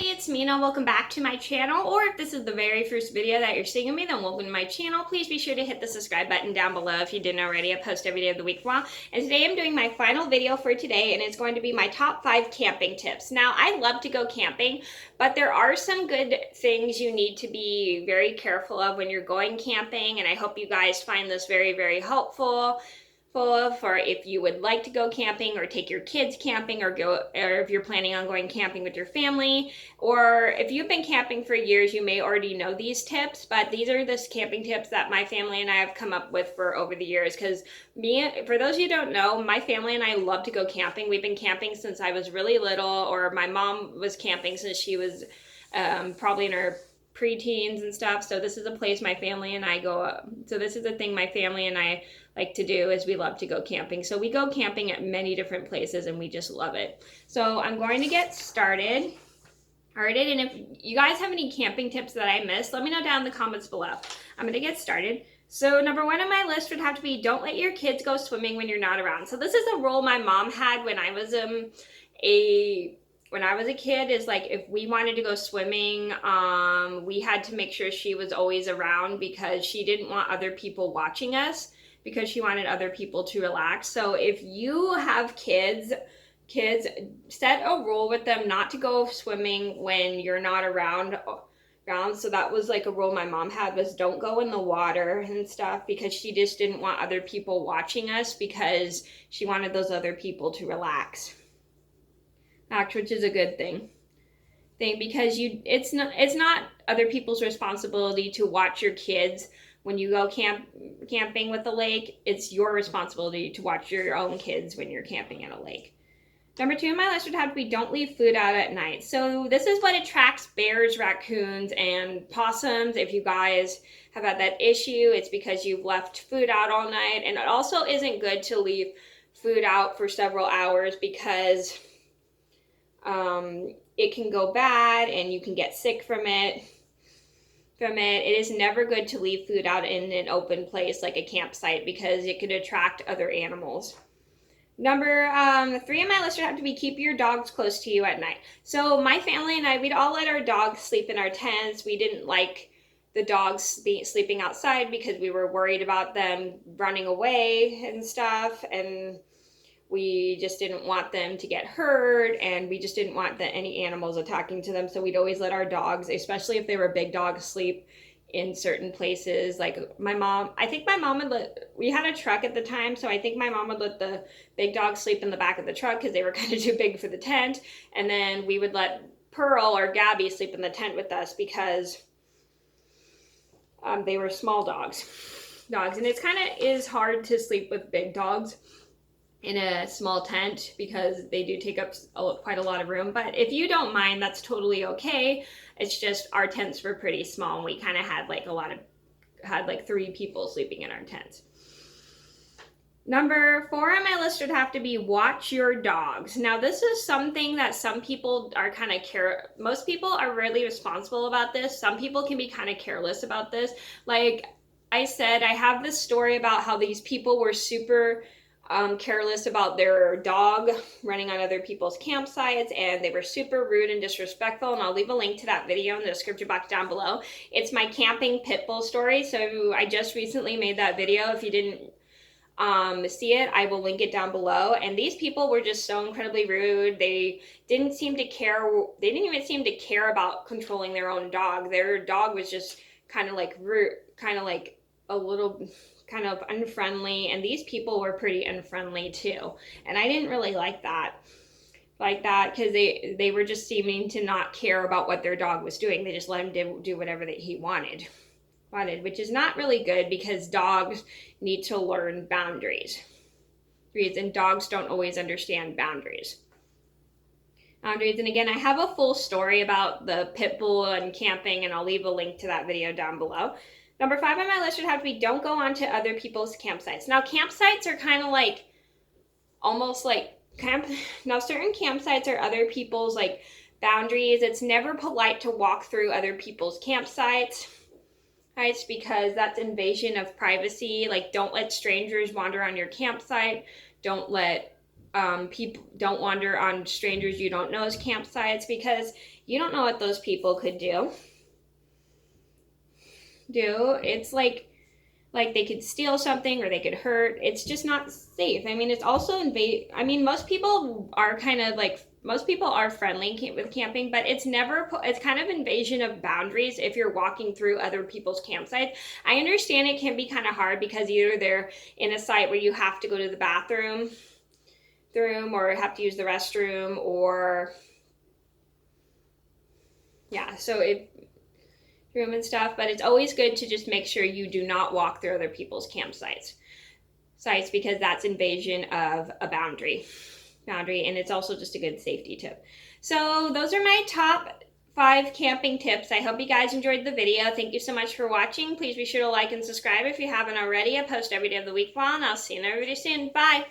everybody, it's Mena. Welcome back to my channel, or if this is the very first video that you're seeing of me, then welcome to my channel. Please be sure to hit the subscribe button down below if you didn't already. I post every day of the week for a while. And today I'm doing my final video for today, and it's going to be my top 5 camping tips. Now, I love to go camping, but there are some good things you need to be very careful of when you're going camping, and I hope you guys find this very, very helpful for if you would like to go camping or take your kids camping or if you're planning on going camping with your family, or if you've been camping for years, you may already know these tips, but these are the camping tips that my family and I have come up with for over the years. Because for those of you who don't know, my family and I love to go camping. We've been camping since I was really little, or my mom was camping since she was probably in her preteens and stuff. So this is a place my family and I go. So this is a thing my family and I like to do, is we love to go camping. So we go camping at many different places and we just love it. So I'm going to get started. All right, and if you guys have any camping tips that I missed, let me know down in the comments below. I'm going to get started. So number 1 on my list would have to be, don't let your kids go swimming when you're not around. So this is a rule my mom had when I was a kid, is like, if we wanted to go swimming, we had to make sure she was always around, because she didn't want other people watching us, because she wanted other people to relax. So if you have kids, set a rule with them not to go swimming when you're not around. So that was like a rule my mom had, was don't go in the water and stuff, because she just didn't want other people watching us, because she wanted those other people to relax. Which is a good thing, because it's not other people's responsibility to watch your kids when you go camping with the lake. It's your responsibility to watch your own kids when you're camping at a lake. Number 2 on my list would have to be, don't leave food out at night. So this is what attracts bears, raccoons, and possums. If you guys have had that issue, it's because you've left food out all night. And it also isn't good to leave food out for several hours, because it can go bad and you can get sick from it. It is never good to leave food out in an open place like a campsite, because it could attract other animals. Number 3 on my list would have to be, keep your dogs close to you at night. So my family and I, we'd all let our dogs sleep in our tents. We didn't like the dogs sleeping outside, because we were worried about them running away and stuff, and we just didn't want them to get hurt, and we just didn't want any animals attacking to them. So we'd always let our dogs, especially if they were big dogs, sleep in certain places. Like I think my mom would we had a truck at the time, so I think my mom would let the big dogs sleep in the back of the truck, because they were kind of too big for the tent. And then we would let Pearl or Gabby sleep in the tent with us, because they were small dogs. And it's kind of is hard to sleep with big dogs in a small tent, because they do take up quite a lot of room. But if you don't mind, that's totally okay. It's just our tents were pretty small, and we kind of had like 3 people sleeping in our tents. Number 4 on my list would have to be, watch your dogs. Now, this is something that some people are kind of most people are really responsible about this. Some people can be kind of careless about this. Like I said, I have this story about how these people were super careless about their dog running on other people's campsites, and they were super rude and disrespectful, and I'll leave a link to that video in the description box down below. It's my camping pit bull story, so I just recently made that video. If you didn't see it, I will link it down below. And these people were just so incredibly rude. They didn't seem to care. They didn't even seem to care about controlling their own dog. Their dog was just kind of like rude, kind of like a little kind of unfriendly, and these people were pretty unfriendly too, and I didn't really like that, because they were just seeming to not care about what their dog was doing. They just let him do whatever that he wanted, which is not really good, because dogs need to learn boundaries, and dogs don't always understand boundaries. And again, I have a full story about the pit bull and camping, and I'll leave a link to that video down below. Number 5 on my list would have to be, don't go onto other people's campsites. Now, campsites are kind of like, almost like now certain campsites are other people's like boundaries. It's never polite to walk through other people's campsites, right? Because that's invasion of privacy. Like, don't let strangers wander on your campsite. Don't let people don't wander on strangers you don't know's campsites, because you don't know what those people could do. It's like they could steal something or they could hurt. It's just not safe. I mean, it's also I mean, most people are kind of like, most people are friendly with camping, but it's kind of invasion of boundaries if you're walking through other people's campsites. I understand it can be kind of hard because either they're in a site where you have to go to the bathroom or have to use the restroom, or yeah, so it room and stuff, but it's always good to just make sure you do not walk through other people's sites, because that's invasion of a boundary, and it's also just a good safety tip. So those are my top 5 camping tips. I hope you guys enjoyed the video. Thank you so much for watching. Please be sure to like and subscribe if you haven't already. I post every day of the week, and I'll see you everybody soon. Bye.